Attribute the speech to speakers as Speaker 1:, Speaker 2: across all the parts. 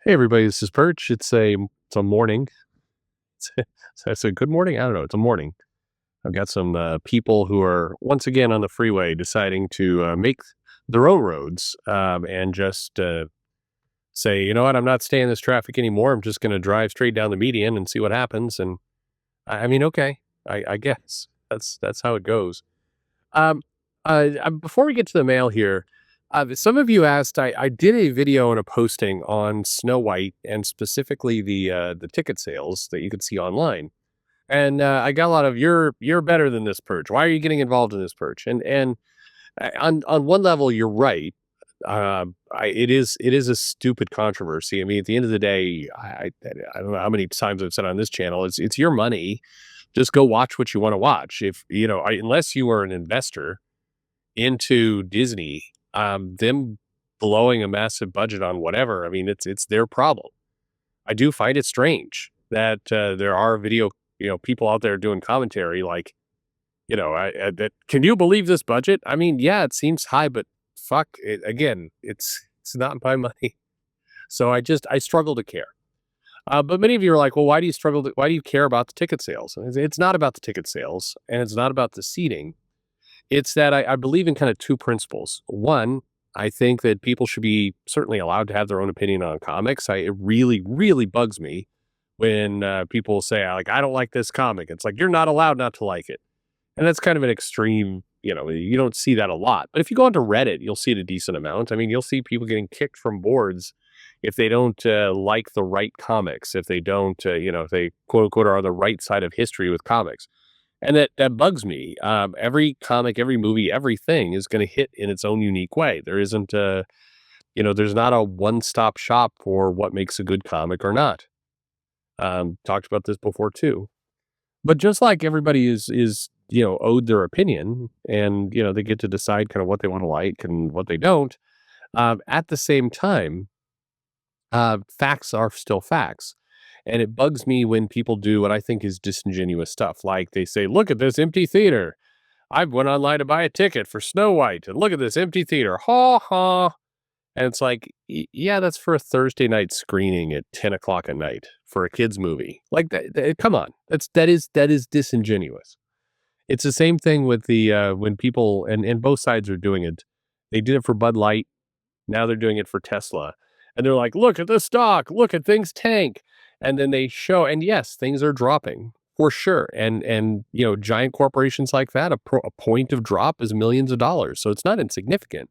Speaker 1: Hey everybody, this is Perch. It's a morning. It's a good morning. I don't know. It's a morning. I've got some people who are once again on the freeway deciding to make their own roads and just say, you know what, I'm not staying in this traffic anymore. I'm just going to drive straight down the median and see what happens. And I mean, okay, I guess that's how it goes. Um, Before we get to the mail here, some of you asked. I did a video and a posting on Snow White and specifically the ticket sales that you could see online, and I got a lot of you're better than this Perch. Why are you getting involved in this Perch? And on one level, you're right. It is a stupid controversy. I mean, at the end of the day, I don't know how many times I've said on this channel, it's your money. Just go watch what you want to watch. If you know, unless you are an investor into Disney, them blowing a massive budget on whatever, I mean, it's their problem. I do find it strange that, there are people out there doing commentary like, that, "Can you believe this budget?" I mean, yeah, it seems high, but fuck it again, it's not my money. So I struggle to care. But many of you are like, "Well, why do you care about the ticket sales?" And it's not about the ticket sales, and it's not about the seating. It's that I believe in kind of two principles. One, I think that people should be certainly allowed to have their own opinion on comics. It really, really bugs me when people say, like, I don't like this comic. It's like, you're not allowed not to like it. And that's kind of an extreme, you don't see that a lot. But if you go onto Reddit, you'll see it a decent amount. I mean, you'll see people getting kicked from boards if they don't like the right comics, if they don't, if they quote unquote are on the right side of history with comics. And that bugs me. Every comic, every movie, everything is going to hit in its own unique way. There isn't there's not a one-stop shop for what makes a good comic or not. Talked about this before too. But just like everybody is owed their opinion, and they get to decide kind of what they want to like and what they don't. At the same time, facts are still facts. And it bugs me when people do what I think is disingenuous stuff. Like they say, look at this empty theater. I went online to buy a ticket for Snow White and look at this empty theater. Ha ha. And it's like, yeah, that's for a Thursday night screening at 10 o'clock at night for a kid's movie. Like come on. That is disingenuous. It's the same thing with the when people and both sides are doing it. They did it for Bud Light. Now they're doing it for Tesla. And they're like, look at the stock, look at things tank. And then they show, and yes, things are dropping for sure. And giant corporations like that, a point of drop is millions of dollars. So it's not insignificant.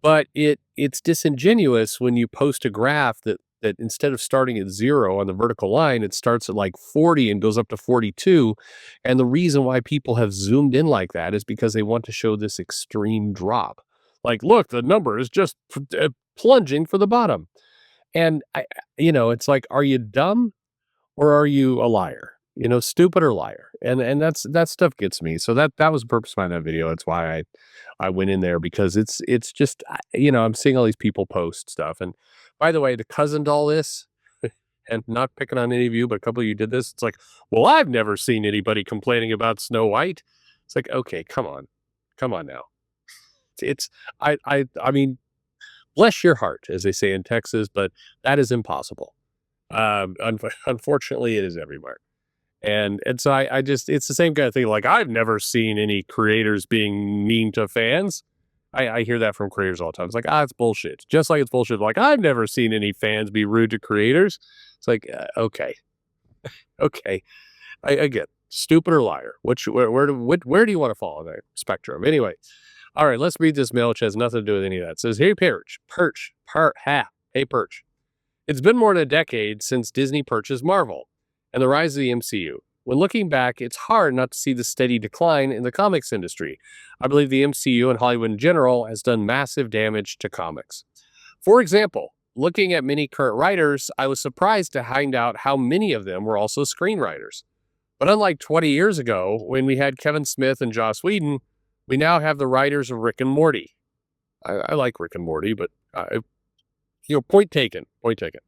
Speaker 1: But it's disingenuous when you post a graph that instead of starting at 0 on the vertical line, it starts at like 40 and goes up to 42. And the reason why people have zoomed in like that is because they want to show this extreme drop. Like, look, the number is just plunging for the bottom. And it's like, are you dumb or are you a liar? Stupid or liar? And that stuff gets me. So that was the purpose behind that video. That's why I went in there, because it's just I'm seeing all these people post stuff. And by the way, to cousin all this, and not picking on any of you, but a couple of you did this. It's like, well, I've never seen anybody complaining about Snow White. It's like, okay, come on now. I mean, bless your heart, as they say in Texas, but that is impossible. Unfortunately, it is everywhere. And so I just it's the same kind of thing. Like, I've never seen any creators being mean to fans. I hear that from creators all the time. It's like, it's bullshit. Just like it's bullshit. Like, I've never seen any fans be rude to creators. It's like, okay, okay. I get stupid or liar. Where do you want to fall on that spectrum? Anyway, all right. Let's read this mail, which has nothing to do with any of that. It says, "Hey Hey Perch. It's been more than a decade since Disney purchased Marvel and the rise of the MCU. When looking back, it's hard not to see the steady decline in the comics industry. I believe the MCU and Hollywood in general has done massive damage to comics. For example, looking at many current writers, I was surprised to find out how many of them were also screenwriters. But unlike 20 years ago, when we had Kevin Smith and Joss Whedon, we now have the writers of Rick and Morty. I like Rick and Morty, but point taken. Point taken.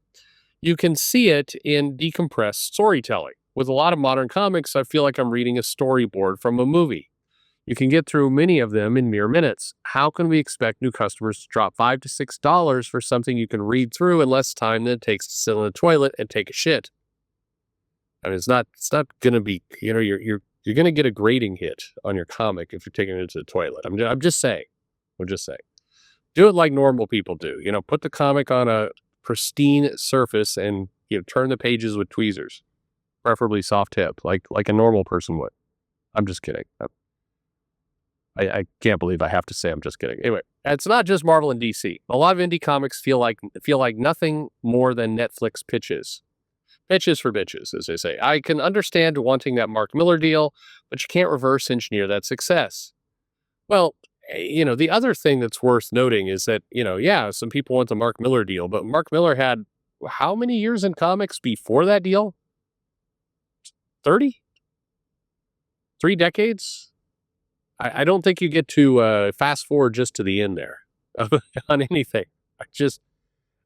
Speaker 1: You can see it in decompressed storytelling. With a lot of modern comics, I feel like I'm reading a storyboard from a movie. You can get through many of them in mere minutes. How can we expect new customers to drop $5 to $6 for something you can read through in less time than it takes to sit in the toilet and take a shit? I mean, it's not going to be, you're going to get a grading hit on your comic if you're taking it to the toilet. I'm just saying. I'm just saying. Do it like normal people do. Put the comic on a pristine surface and turn the pages with tweezers, preferably soft tip, like a normal person would. I'm just kidding. I can't believe I have to say I'm just kidding. Anyway, it's not just Marvel and DC. A lot of indie comics feel like nothing more than Netflix pitches. Pitches for bitches, as they say. I can understand wanting that Mark Miller deal, but you can't reverse engineer that success. Well, the other thing that's worth noting is that, yeah, some people want the Mark Miller deal, but Mark Miller had how many years in comics before that deal? 30? 3 decades? I don't think you get to fast forward just to the end there on anything.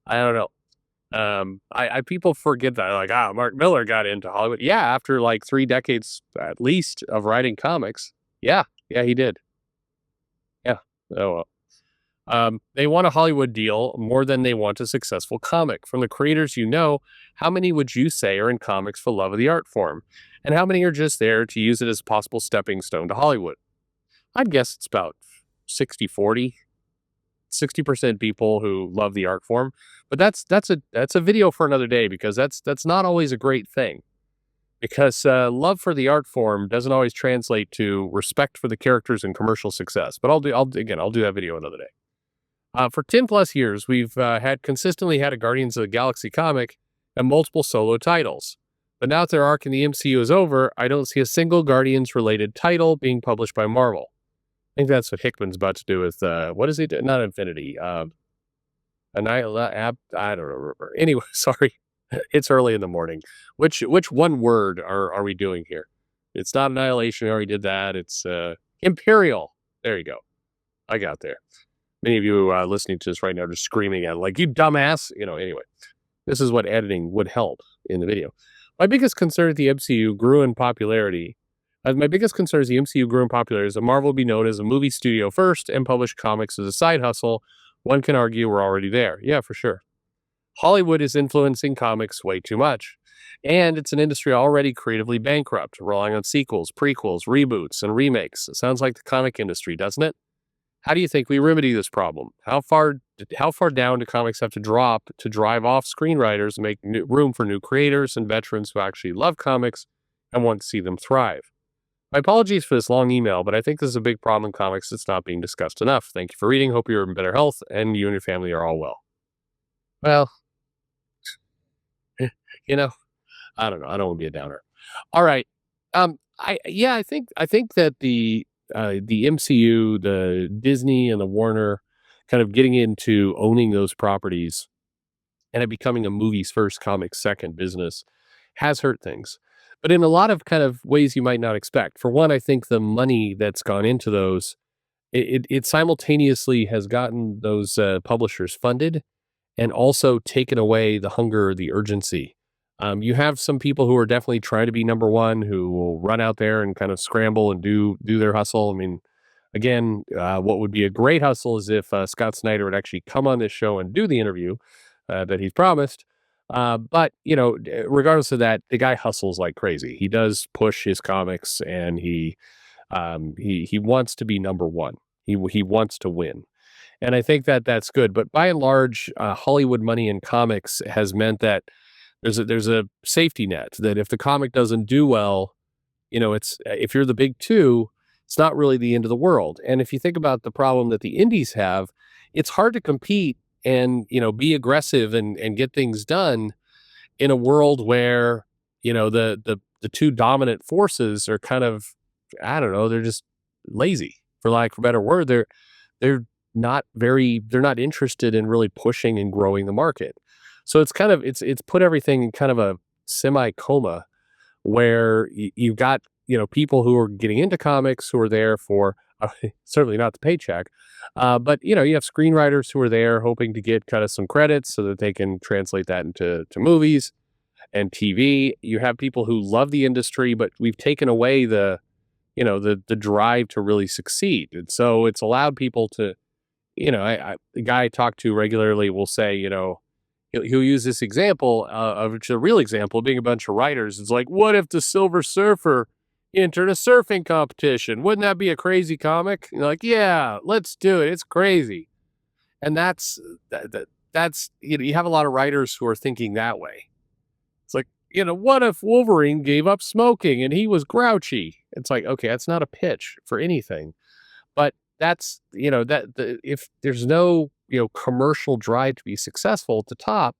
Speaker 1: I don't know. People forget that, like, Mark Miller got into Hollywood. Yeah, after like 3 decades at least of writing comics. Yeah, he did. Yeah. Oh well. They want a Hollywood deal more than they want a successful comic. From the creators how many would you say are in comics for love of the art form? And how many are just there to use it as a possible stepping stone to Hollywood? I'd guess it's about 60-40. 60% people who love the art form. But that's a video for another day, because that's not always a great thing. Because love for the art form doesn't always translate to respect for the characters and commercial success. But I'll do that video another day. For 10 plus years, we've consistently had a Guardians of the Galaxy comic and multiple solo titles. But now that their arc in the MCU is over, I don't see a single Guardians related title being published by Marvel. I think that's what Hickman's about to do with, what is he doing? Not Infinity. I don't remember. Anyway, sorry. It's early in the morning. Which one word are we doing here? It's not Annihilation. I already did that. It's Imperial. There you go. I got there. Many of you listening to this right now are just screaming at it, like, you dumbass. Anyway, this is what editing would help in the video. My biggest concern is the MCU grew in popularity. As that Marvel will be known as a movie studio first and publish comics as a side hustle. One can argue we're already there. Yeah, for sure. Hollywood is influencing comics way too much. And it's an industry already creatively bankrupt, relying on sequels, prequels, reboots, and remakes. It sounds like the comic industry, doesn't it? How do you think we remedy this problem? How far down do comics have to drop to drive off screenwriters and make room for new creators and veterans who actually love comics and want to see them thrive? My apologies for this long email, but I think this is a big problem in comics that's not being discussed enough. Thank you for reading. Hope you're in better health and you and your family are all well. Well, I don't know. I don't want to be a downer. All right. I think that the MCU, the Disney and the Warner kind of getting into owning those properties and it becoming a movies first, comics second business has hurt things. But in a lot of kind of ways you might not expect. For one, I think the money that's gone into those, it simultaneously has gotten those publishers funded and also taken away the hunger, the urgency. You have some people who are definitely trying to be number one, who will run out there and kind of scramble and do their hustle. I mean, again, what would be a great hustle is if Scott Snyder would actually come on this show and do the interview that he's promised. But regardless of that, the guy hustles like crazy. He does push his comics, and he wants to be number one. He wants to win, and I think that that's good. But by and large, Hollywood money in comics has meant that there's a safety net that if the comic doesn't do well, it's if you're the big two, it's not really the end of the world. And if you think about the problem that the indies have, it's hard to compete and be aggressive and get things done in a world where the two dominant forces are kind of, I don't know, they're just lazy, for lack of a better word. They're not interested in really pushing and growing the market. So it's kind of it's put everything in kind of a semi coma where you've got people who are getting into comics who are there for certainly not the paycheck. But you have screenwriters who are there hoping to get kind of some credits so that they can translate that into movies and TV. You have people who love the industry, but we've taken away the the drive to really succeed. And so it's allowed people to, the guy I talk to regularly will say, he'll use this example of it's a real example being a bunch of writers. It's like, what if the Silver Surfer entered a surfing competition? Wouldn't that be a crazy comic? And you're like, yeah, let's do it. It's crazy. And that's you have a lot of writers who are thinking that way. It's like, what if Wolverine gave up smoking and he was grouchy? It's like, okay, that's not a pitch for anything. But that's, if there's no, commercial drive to be successful at the top,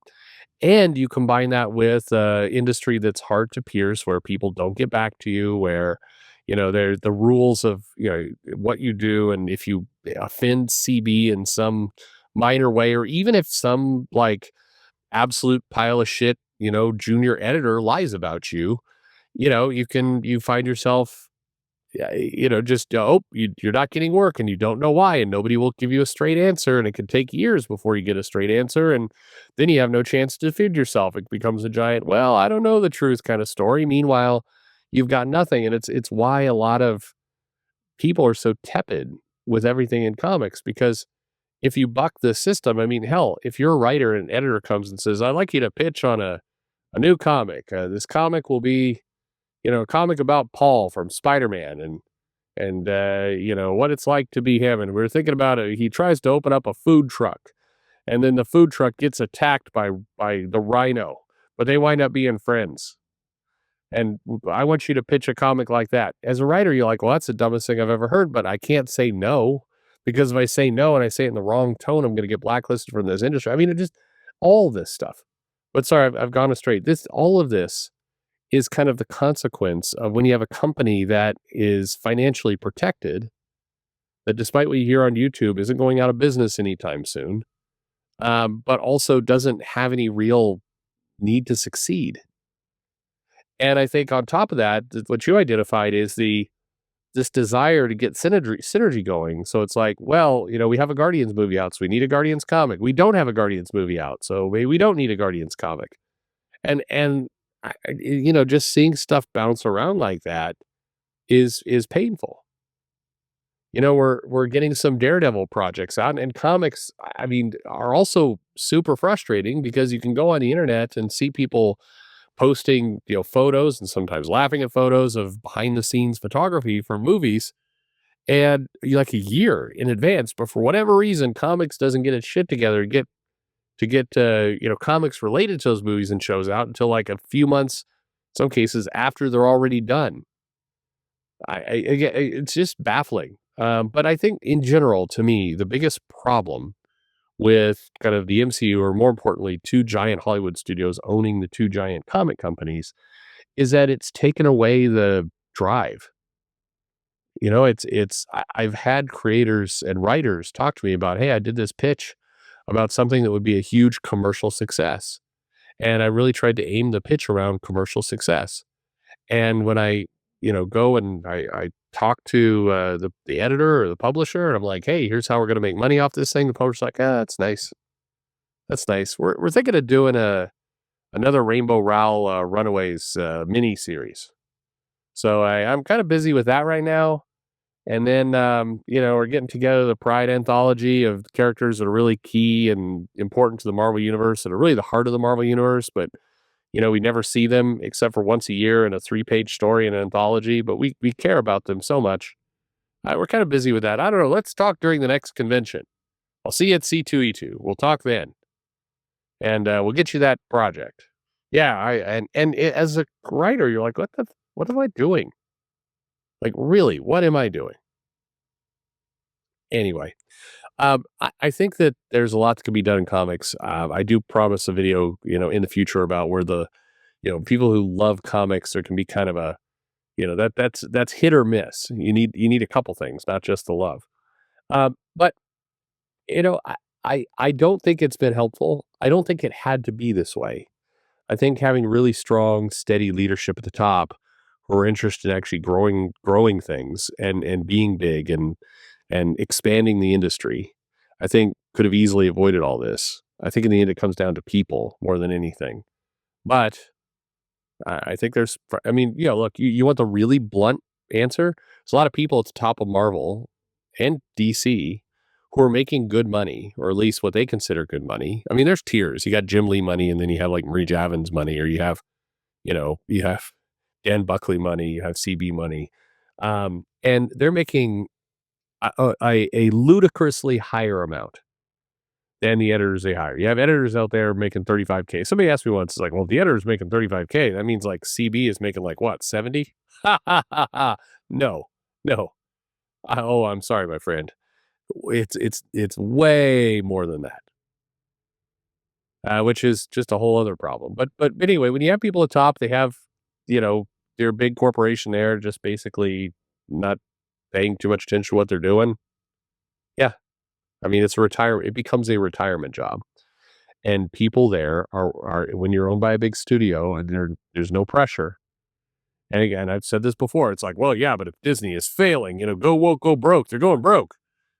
Speaker 1: and you combine that with industry that's hard to pierce, where people don't get back to you, where, there the rules of, what you do, and if you offend CB in some minor way, or even if some like absolute pile of shit, junior editor lies about you, you find yourself, yeah, just, you're not getting work and you don't know why, and nobody will give you a straight answer, and it can take years before you get a straight answer, and then you have no chance to defend yourself. It becomes a giant, well, I don't know the truth kind of story. Meanwhile, you've got nothing, and it's why a lot of people are so tepid with everything in comics, because if you buck the system, I mean, hell, if you're a writer and an editor comes and says, I'd like you to pitch on a new comic. This comic will be, a comic about Paul from Spider-Man, and what it's like to be him. And we are thinking about it. He tries to open up a food truck, and then the food truck gets attacked by the Rhino, but they wind up being friends. And I want you to pitch a comic like that. As a writer, you're like, well, that's the dumbest thing I've ever heard, but I can't say no, because if I say no and I say it in the wrong tone, I'm going to get blacklisted from this industry. I mean, it just all this stuff. But sorry, I've gone astray. All of this is kind of the consequence of when you have a company that is financially protected, that despite what you hear on YouTube isn't going out of business anytime soon, but also doesn't have any real need to succeed. And I think on top of that, what you identified is this desire to get synergy going. So it's like, well, we have a Guardians movie out, so we need a Guardians comic. We don't have a Guardians movie out, so maybe we don't need a Guardians comic. And just seeing stuff bounce around like that is painful. We're getting some Daredevil projects out, and comics, I mean, are also super frustrating, because you can go on the internet and see people posting, photos, and sometimes laughing at photos of behind the scenes photography for movies, and like a year in advance. But for whatever reason, comics doesn't get its shit together to get comics related to those movies and shows out until like a few months, some cases, after they're already done. It's just baffling. But I think in general, to me, the biggest problem with kind of the MCU, or more importantly, two giant Hollywood studios owning the two giant comic companies, is that it's taken away the drive. I've had creators and writers talk to me about, hey, I did this pitch about something that would be a huge commercial success, and I really tried to aim the pitch around commercial success. And when I, go and I talk to the editor or the publisher, and I'm like, hey, here's how we're going to make money off this thing. The publisher's like, that's nice. That's nice. We're thinking of doing another Rainbow Rowell Runaways mini series. So I'm kind of busy with that right now. And then, we're getting together the Pride anthology of characters that are really key and important to the Marvel Universe, that are really the heart of the Marvel Universe, but we never see them except for once a year in a 3-page story in an anthology, but we care about them so much. We're kind of busy with that. I don't know. Let's talk during the next convention. I'll see you at C2E2. We'll talk then, and we'll get you that project. Yeah, as a writer, you're like, what am I doing? Like, really, what am I doing? Anyway, I think that there's a lot that can be done in comics. I do promise a video, in the future about where the, people who love comics, there can be kind of a, that's hit or miss. You need a couple things, not just the love. But I don't think it's been helpful. I don't think it had to be this way. I think having really strong, steady leadership at the top who are interested in actually growing things and being big and expanding the industry, I think could have easily avoided all this. I think in the end it comes down to people more than anything. But I think look, you want the really blunt answer, there's a lot of people at the top of Marvel and DC who are making good money, or at least what they consider good money. I mean, there's tiers. You got Jim Lee money, and then you have like Marie Javins money, or you have Dan Buckley money, you have CB money, and they're making a ludicrously higher amount than the editors they hire. You have editors out there making 35K. Somebody asked me once, it's like, well, if the editor's making 35K, that means like CB is making like what, 70? Ha ha ha ha. No, no. Oh, I'm sorry, my friend. It's way more than that, which is just a whole other problem. But anyway, when you have people at top, they have, you know, their big corporation there, just basically not paying too much attention to what they're doing. Yeah, I mean, it becomes a retirement job. And people there are when you're owned by a big studio and there's no pressure. And again, I've said this before. It's like, well, yeah, but if Disney is failing, go woke, go broke. They're going broke.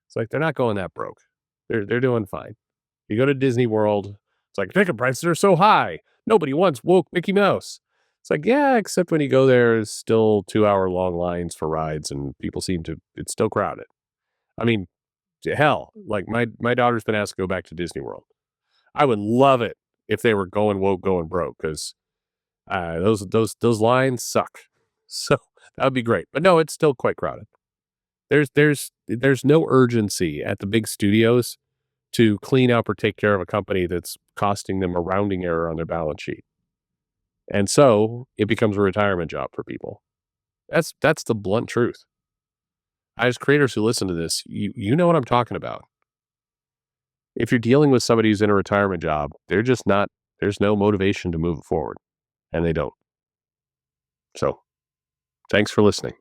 Speaker 1: It's like they're not going that broke. They're doing fine. You go to Disney World, it's like ticket prices are so high. Nobody wants woke Mickey Mouse. It's like, yeah, except when you go there, there's still 2 hour long lines for rides, and people it's still crowded. I mean, hell, like my daughter's been asked to go back to Disney World. I would love it if they were going woke, going broke, because those lines suck. So that would be great. But no, it's still quite crowded. There's no urgency at the big studios to clean up or take care of a company that's costing them a rounding error on their balance sheet. And so it becomes a retirement job for people. That's the blunt truth. As creators who listen to this, you know what I'm talking about. If you're dealing with somebody who's in a retirement job, there's no motivation to move forward, and they don't. So, thanks for listening.